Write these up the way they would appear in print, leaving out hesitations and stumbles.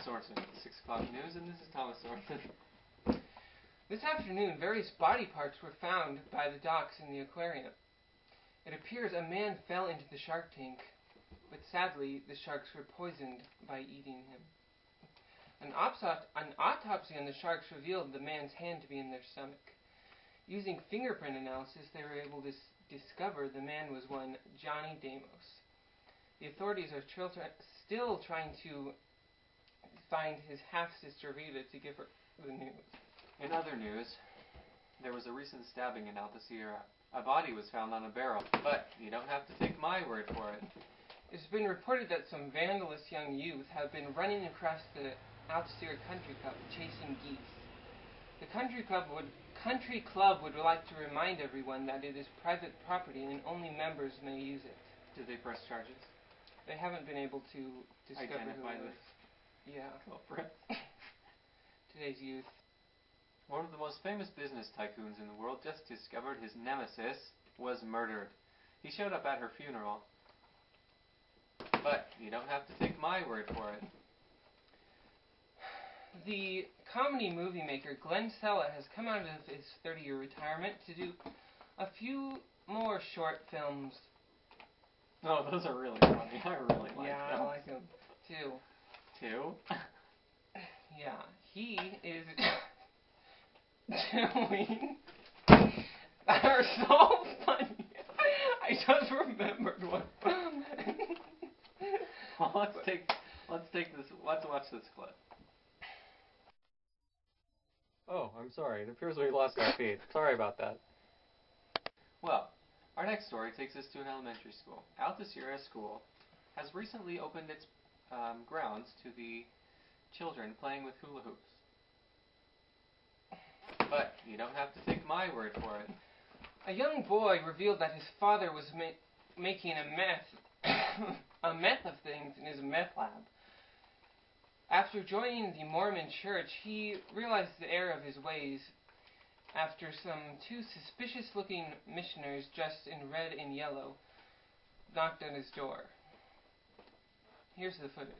Sorensen, 6 o'clock news, and this is Thomas Sorensen. This afternoon, various body parts were found by the docks in the aquarium. It appears a man fell into the shark tank, but sadly, the sharks were poisoned by eating him. An autopsy on the sharks revealed the man's hand to be in their stomach. Using fingerprint analysis, they were able to discover the man was one Johnny Damos. The authorities are still trying to find his half-sister Rita to give her the news. In other news, there was a recent stabbing in Alta Sierra. A body was found on a barrel, but you don't have to take my word for it. It's been reported that some vandalous young youth have been running across the Alta Sierra Country Club chasing geese. The country club would like to remind everyone that it is private property and only members may use it. Did they press charges? They haven't been able to discover identify who it this. was. Yeah. Culprit. Today's youth. One of the most famous business tycoons in the world just discovered his nemesis was murdered. He showed up at her funeral. But you don't have to take my word for it. The comedy movie maker Glenn Sella has come out of his 30-year retirement to do a few more short films. Oh, those are really funny. I really like them. Yeah, I like them too. Two? Yeah, he is doing that are so funny. I just remembered one. Well, let's watch this clip. Oh, I'm sorry. It appears we lost our feed. Sorry about that. Well, our next story takes us to an elementary school. Alta Sierra School has recently opened its grounds to the children playing with hula hoops. But you don't have to take my word for it. A young boy revealed that his father was making a meth of things in his meth lab. After joining the Mormon church, he realized the error of his ways after some two suspicious-looking missionaries dressed in red and yellow knocked on his door. Here's the footage.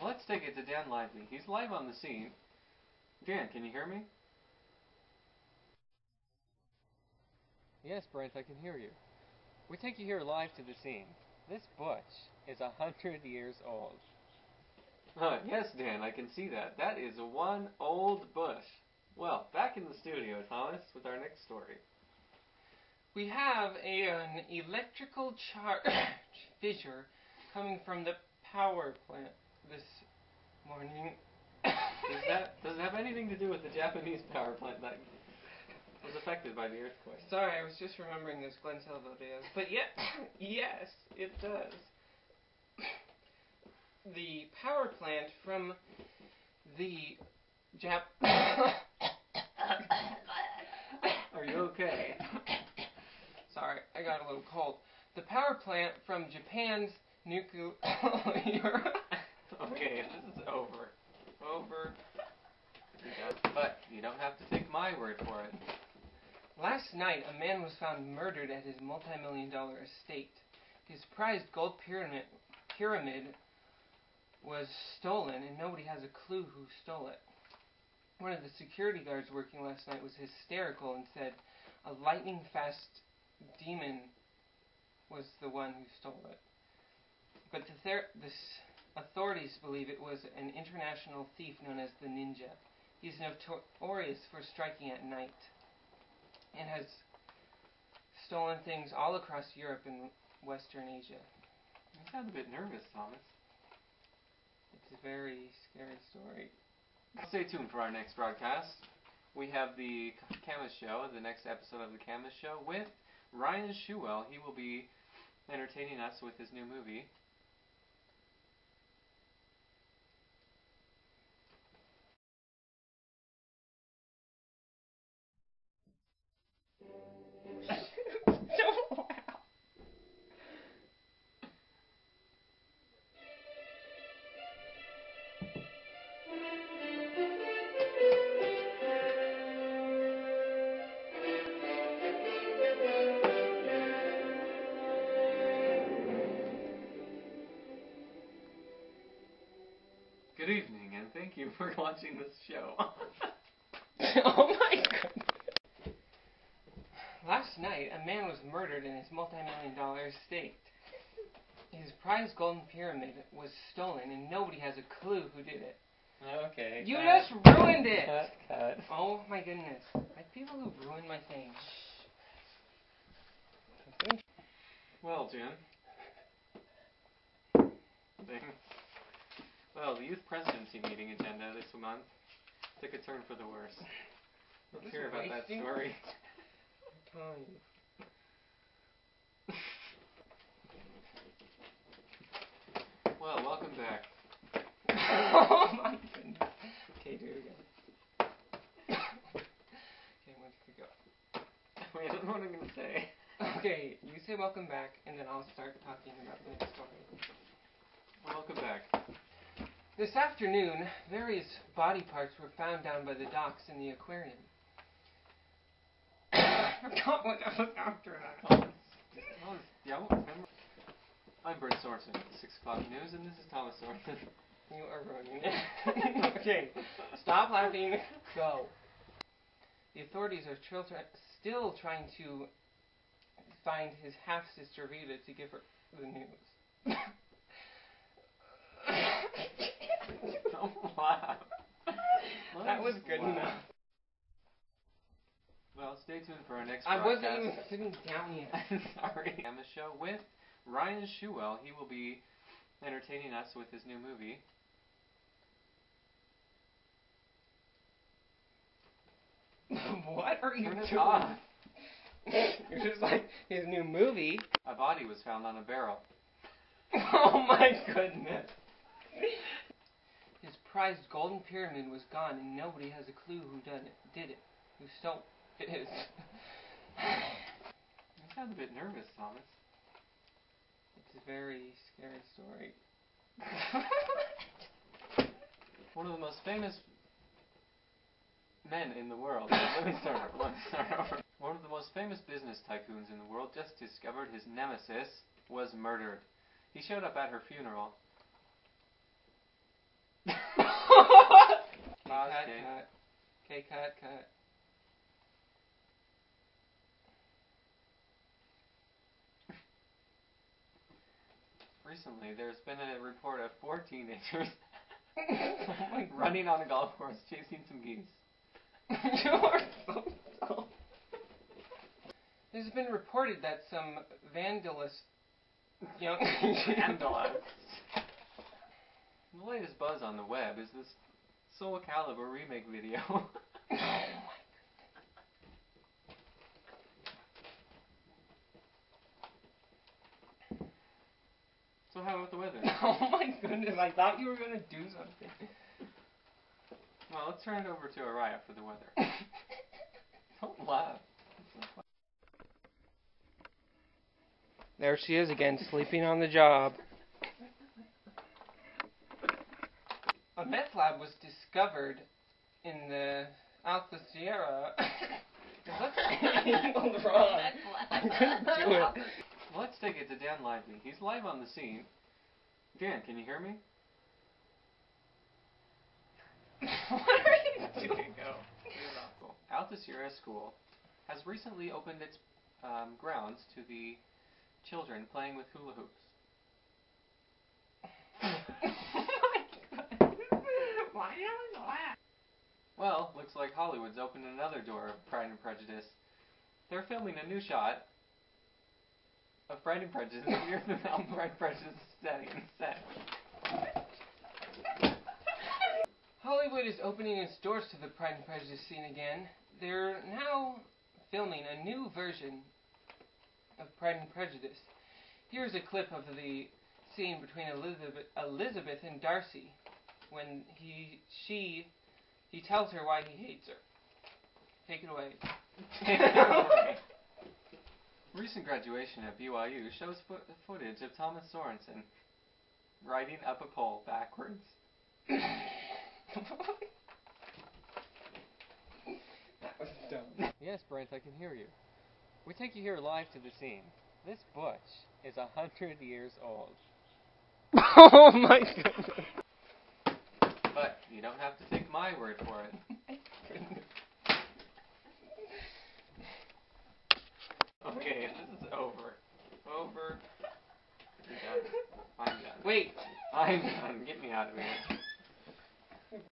Let's take it to Dan Lively. He's live on the scene. Dan, can you hear me? Yes, Brent, I can hear you. We take you here live to the scene. This bush is 100 years old. Yes, Dan, I can see that. That is one old bush. Well, back in the studio, Thomas, with our next story. We have an electrical charge fissure coming from the power plant this morning. Does it have anything to do with the Japanese power plant that was affected by the earthquake? Sorry, I was just remembering this Glenn Sella video. But yes, it does. The power plant from the Are you okay? Sorry, I got a little cold. The power plant from Japan's nuclear... Okay, this is over. Over. But you don't have to take my word for it. Last night, a man was found murdered at his multi-million-dollar estate. His prized gold pyramid was stolen, and nobody has a clue who stole it. One of the security guards working last night was hysterical and said a lightning-fast demon was the one who stole it. But the authorities believe it was an international thief known as the Ninja. He's notorious for striking at night and has stolen things all across Europe and Western Asia. You sound a bit nervous, Thomas. It's a very scary story. Stay tuned for our next broadcast. We have the Camas Show, the next episode of the Camas Show, with Ryan Schuwell. He will be entertaining us with his new movie. Good evening, and thank you for watching this show. Oh my goodness. Last night, a man was murdered in his multi-million-dollar estate. His prized golden pyramid was stolen, and nobody has a clue who did it. Okay. You just ruined it! Cut. Oh my goodness. Like people who ruin my thing. Well, Jim. Well, the youth presidency meeting agenda this month took a turn for the worse. Let's hear about that story. Well, welcome back. Oh my goodness. Okay, do it again. Okay, when did we go? Wait, I don't know what I'm going to say. Okay, you say welcome back, and then I'll start talking about the next story. Welcome back. This afternoon, various body parts were found down by the docks in the aquarium. I forgot what that was after that. I'm Bert Sorensen with the 6 o'clock news, and this is Thomas Sorensen. You are ruining it. Okay, stop laughing. Go. The authorities are still trying to find his half-sister Rita to give her the news. Don't laugh. That was good enough. Well, stay tuned for our next I broadcast. wasn't even sitting down yet. Sorry. Emma show with Ryan Shewell. He will be entertaining us with his new movie. What are you Turn it doing? off. You're just like, his new movie. A body was found on a barrel. Oh my goodness. His prized golden pyramid was gone, and nobody has a clue who did it. Who stole it is. You sound a bit nervous, Thomas. It's a very scary story. One of the most famous men in the world. Let me start over. One of the most famous business tycoons in the world just discovered his nemesis was murdered. He showed up at her funeral. Cut. Recently, there's been a report of 4 teenagers running on a golf course chasing some geese. You are so dumb. It has been reported that some vandalists. The latest buzz on the web is this Soul Calibur remake video. So how about the weather? Oh my goodness, I thought you were going to do something. Well, let's turn it over to Araya for the weather. Don't laugh. There she is again, sleeping on the job. A meth lab was discovered in the Alta Sierra. What's angled wrong? I couldn't do it. Let's take it to Dan Lively. He's live on the scene. Dan, can you hear me? What are you doing? Alta Sierra School has recently opened its grounds to the children playing with hula hoops. Why do you laugh? Well, looks like Hollywood's opened another door of Pride and Prejudice. They're filming a new shot of Pride and Prejudice near the Mount Pride and Prejudice set. Hollywood is opening its doors to the Pride and Prejudice scene again. They're now filming a new version of Pride and Prejudice. Here's a clip of the scene between Elizabeth and Darcy when he tells her why he hates her. Take it away. Recent graduation at BYU shows footage of Thomas Sorensen riding up a pole backwards. That was dumb. Yes, Brent, I can hear you. We take you here live to the scene. This butch is 100 years old. Oh my goodness. But you don't have to take my word for it. My goodness. Okay, this is over. Over. You're done. I'm done. Wait. I'm done. Get me out of here.